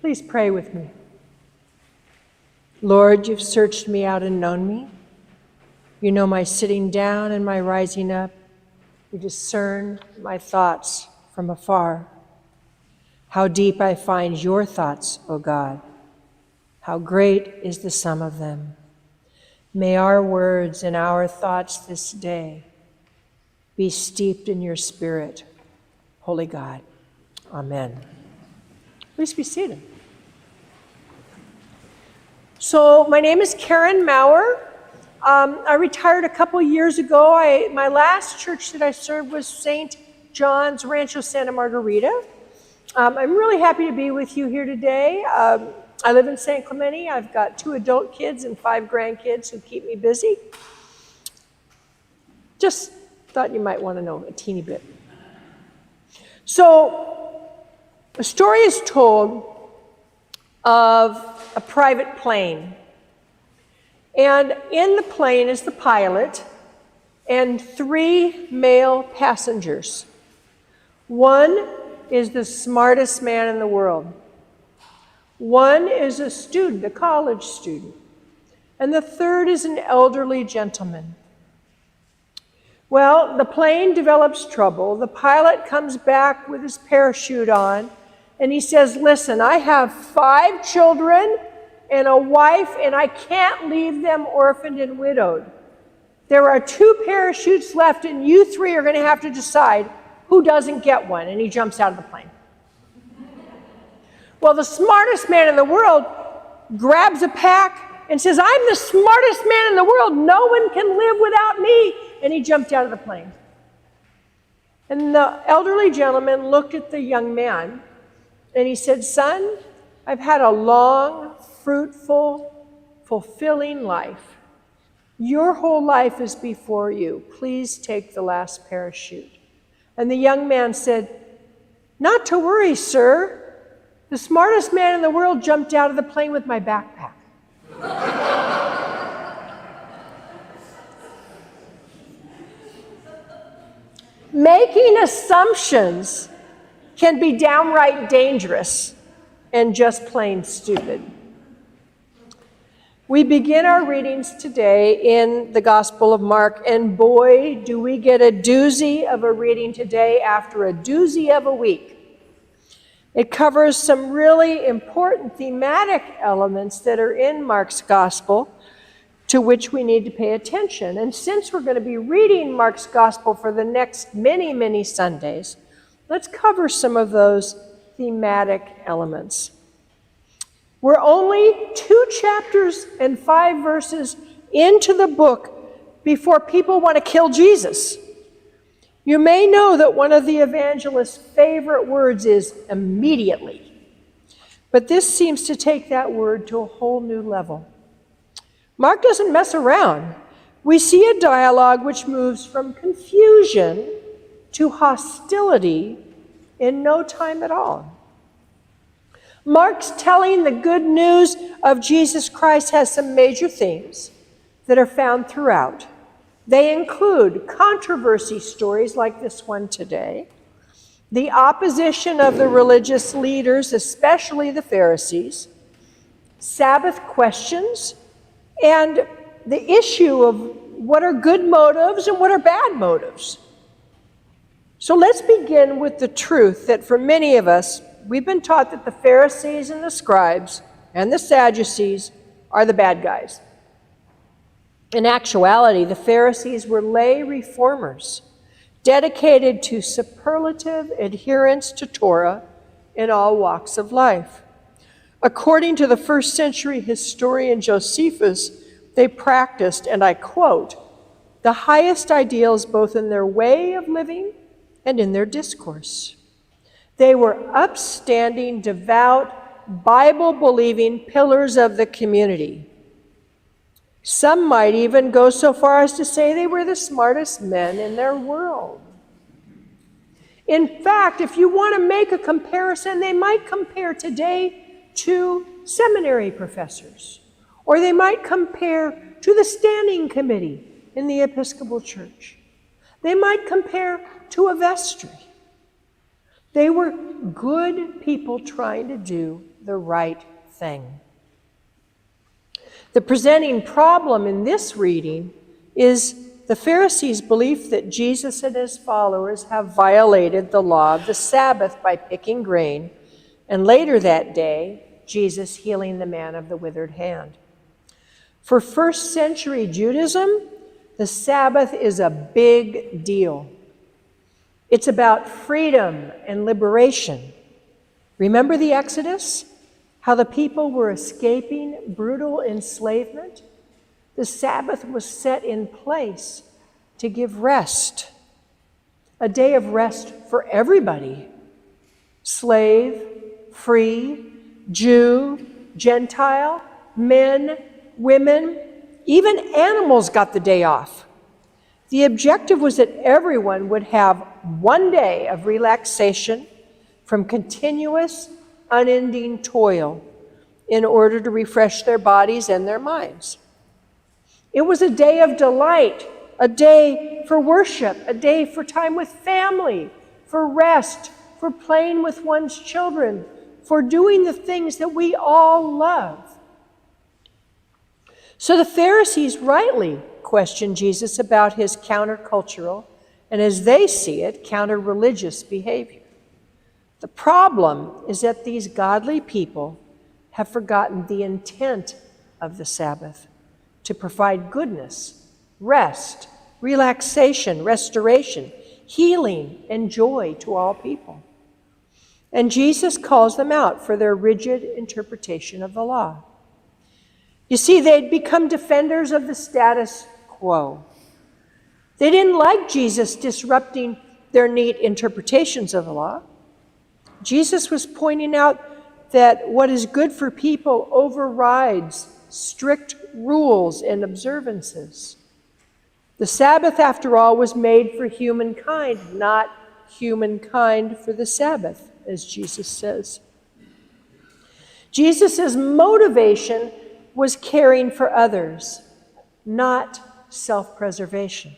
Please pray with me. Lord, you've searched me out and known me. You know my sitting down and my rising up. You discern my thoughts from afar. How deep I find your thoughts, O God. How great is the sum of them. May our words and our thoughts this day be steeped in your Spirit, Holy God. Amen. Please be seated. So my name is Karen Maurer. I retired a couple years ago. My last church that I served was St. John's Rancho Santa Margarita. I'm really happy to be with you here today. I live in San Clemente. I've got 2 adult kids and 5 grandkids who keep me busy. Just thought you might want to know a teeny bit. So, a story is told of a private plane. And in the plane is the pilot and 3 male passengers. One is the smartest man in the world. One is a student, a college student. And the third is an elderly gentleman. Well, the plane develops trouble. The pilot comes back with his parachute on, and he says, listen, I have 5 children and a wife, and I can't leave them orphaned and widowed. There are 2 parachutes left, and you 3 are going to have to decide who doesn't get one. And he jumps out of the plane. Well, the smartest man in the world grabs a pack and says, I'm the smartest man in the world. No one can live without me. And he jumped out of the plane. And the elderly gentleman looked at the young man and he said, son, I've had a long, fruitful, fulfilling life. Your whole life is before you. Please take the last parachute. And the young man said, not to worry, sir. The smartest man in the world jumped out of the plane with my backpack. Making assumptions can be downright dangerous and just plain stupid. We begin our readings today in the Gospel of Mark, and boy, do we get a doozy of a reading today after a doozy of a week. It covers some really important thematic elements that are in Mark's Gospel to which we need to pay attention. And since we're going to be reading Mark's Gospel for the next many, many Sundays, let's cover some of those thematic elements. We're only 2 chapters and 5 verses into the book before people want to kill Jesus. You may know that one of the evangelist's favorite words is immediately. But this seems to take that word to a whole new level. Mark doesn't mess around. We see a dialogue which moves from confusion to hostility in no time at all. Mark's telling the good news of Jesus Christ has some major themes that are found throughout. They include controversy stories like this one today, the opposition of the religious leaders, especially the Pharisees, Sabbath questions, and the issue of what are good motives and what are bad motives. So let's begin with the truth that for many of us, we've been taught that the Pharisees and the scribes and the Sadducees are the bad guys. In actuality, the Pharisees were lay reformers, dedicated to superlative adherence to Torah in all walks of life. According to the 1st century historian Josephus, they practiced, and I quote, the highest ideals both in their way of living and in their discourse. They were upstanding, devout, Bible-believing pillars of the community. Some might even go so far as to say they were the smartest men in their world. In fact, if you want to make a comparison, they might compare today to seminary professors, or they might compare to the standing committee in the Episcopal Church. They might compare to a vestry. They were good people trying to do the right thing. The presenting problem in this reading is the Pharisees' belief that Jesus and his followers have violated the law of the Sabbath by picking grain, and later that day, Jesus healing the man of the withered hand. For first century Judaism, the Sabbath is a big deal. It's about freedom and liberation. Remember the Exodus? How the people were escaping brutal enslavement? The Sabbath was set in place to give rest, a day of rest for everybody. Slave, free, Jew, Gentile, men, women, even animals got the day off. The objective was that everyone would have one day of relaxation from continuous, unending toil in order to refresh their bodies and their minds. It was a day of delight, a day for worship, a day for time with family, for rest, for playing with one's children, for doing the things that we all love. So the Pharisees rightly questioned Jesus about his countercultural, and as they see it, counter-religious behavior. The problem is that these godly people have forgotten the intent of the Sabbath, to provide goodness, rest, relaxation, restoration, healing, and joy to all people. And Jesus calls them out for their rigid interpretation of the law. You see, they'd become defenders of the status quo. They didn't like Jesus disrupting their neat interpretations of the law. Jesus was pointing out that what is good for people overrides strict rules and observances. The Sabbath, after all, was made for humankind, not humankind for the Sabbath, as Jesus says. Jesus' motivation was caring for others, not self-preservation.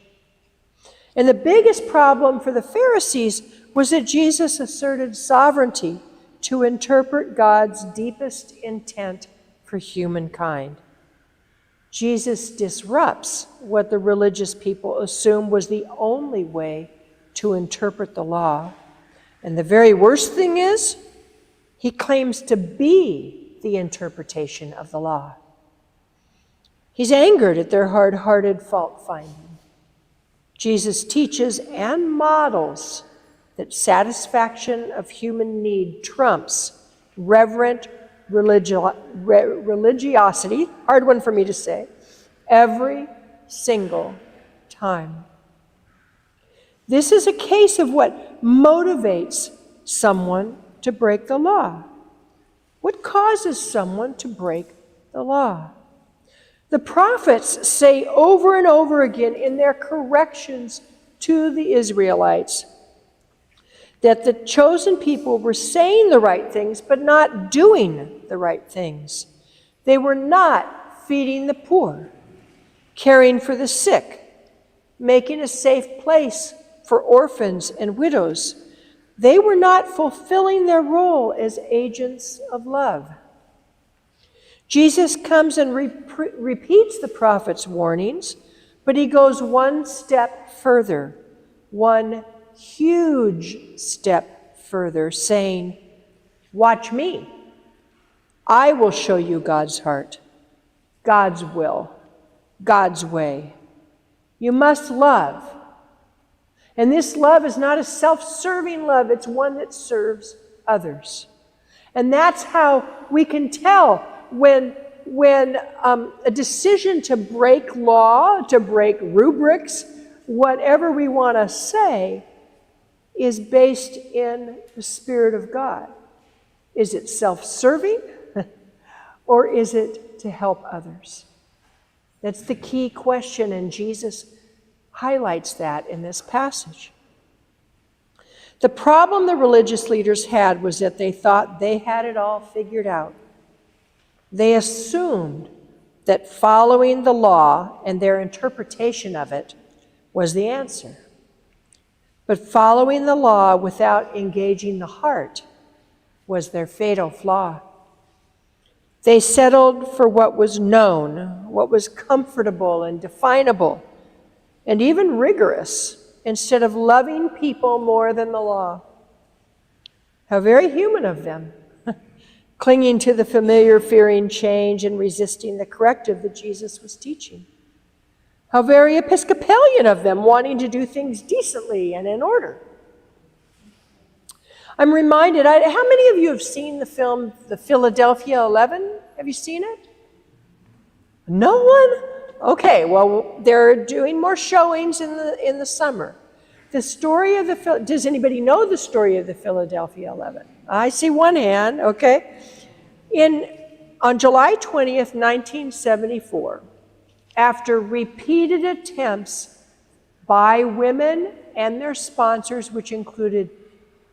And the biggest problem for the Pharisees was that Jesus asserted sovereignty to interpret God's deepest intent for humankind. Jesus disrupts what the religious people assumed was the only way to interpret the law. And the very worst thing is, he claims to be the interpretation of the law. He's angered at their hard-hearted fault-finding. Jesus teaches and models that satisfaction of human need trumps reverent religiosity, hard one for me to say, every single time. This is a case of what motivates someone to break the law. What causes someone to break the law? The prophets say over and over again in their corrections to the Israelites that the chosen people were saying the right things, but not doing the right things. They were not feeding the poor, caring for the sick, making a safe place for orphans and widows. They were not fulfilling their role as agents of love. Jesus comes and repeats the prophet's warnings, but he goes one step further, one huge step further, saying, "Watch me. I will show you God's heart, God's will, God's way. You must love. And this love is not a self-serving love, it's one that serves others." And that's how we can tell when a decision to break law, to break rubrics, whatever we want to say, is based in the Spirit of God. Is it self-serving or is it to help others? That's the key question, and Jesus highlights that in this passage. The problem the religious leaders had was that they thought they had it all figured out. They assumed that following the law and their interpretation of it was the answer. But following the law without engaging the heart was their fatal flaw. They settled for what was known, what was comfortable and definable, and even rigorous, instead of loving people more than the law. How very human of them, clinging to the familiar, fearing change, and resisting the corrective that Jesus was teaching. How very Episcopalian of them, wanting to do things decently and in order. I'm reminded, how many of you have seen the film The Philadelphia 11? Have you seen it? No one? Okay, well, they're doing more showings in the summer. The story of does anybody know the story of the Philadelphia 11? I see one hand, okay. On July 20th, 1974, after repeated attempts by women and their sponsors, which included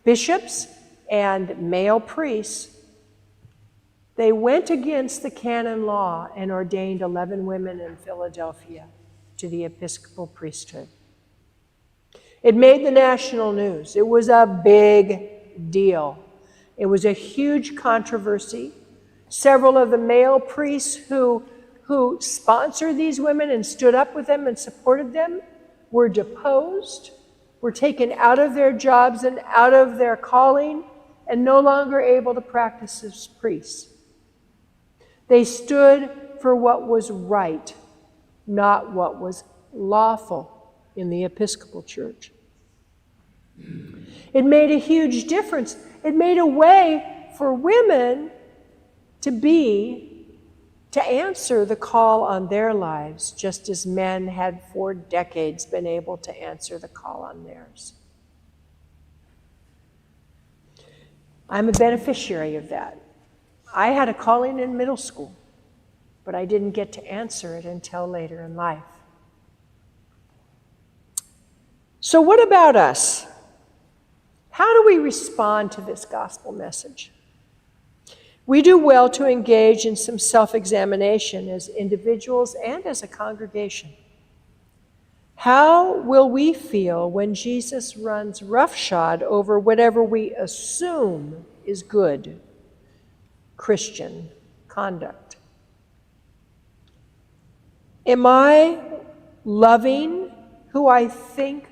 bishops and male priests, they went against the canon law and ordained 11 women in Philadelphia to the Episcopal priesthood. It made the national news. It was a big deal. It was a huge controversy. Several of the male priests who sponsored these women and stood up with them and supported them were deposed, were taken out of their jobs and out of their calling, and no longer able to practice as priests. They stood for what was right, not what was lawful in the Episcopal Church. It made a huge difference. It made a way for women to answer the call on their lives, just as men had for decades been able to answer the call on theirs. I'm a beneficiary of that. I had a calling in middle school, but I didn't get to answer it until later in life. So what about us? How do we respond to this gospel message? We do well to engage in some self-examination as individuals and as a congregation. How will we feel when Jesus runs roughshod over whatever we assume is good Christian conduct? Am I loving who I think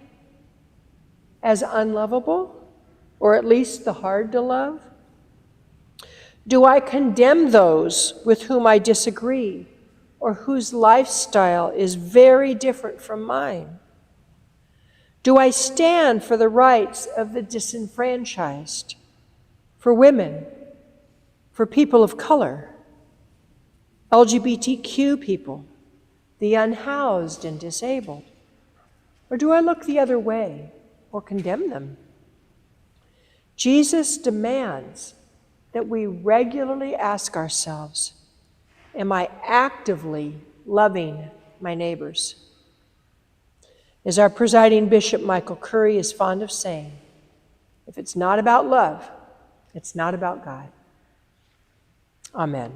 as unlovable, or at least the hard to love? Do I condemn those with whom I disagree or whose lifestyle is very different from mine? Do I stand for the rights of the disenfranchised, for women, for people of color, LGBTQ people, the unhoused and disabled? Or do I look the other way or condemn them? Jesus demands that we regularly ask ourselves, am I actively loving my neighbors? As our presiding bishop, Michael Curry, is fond of saying, if it's not about love, it's not about God. Amen.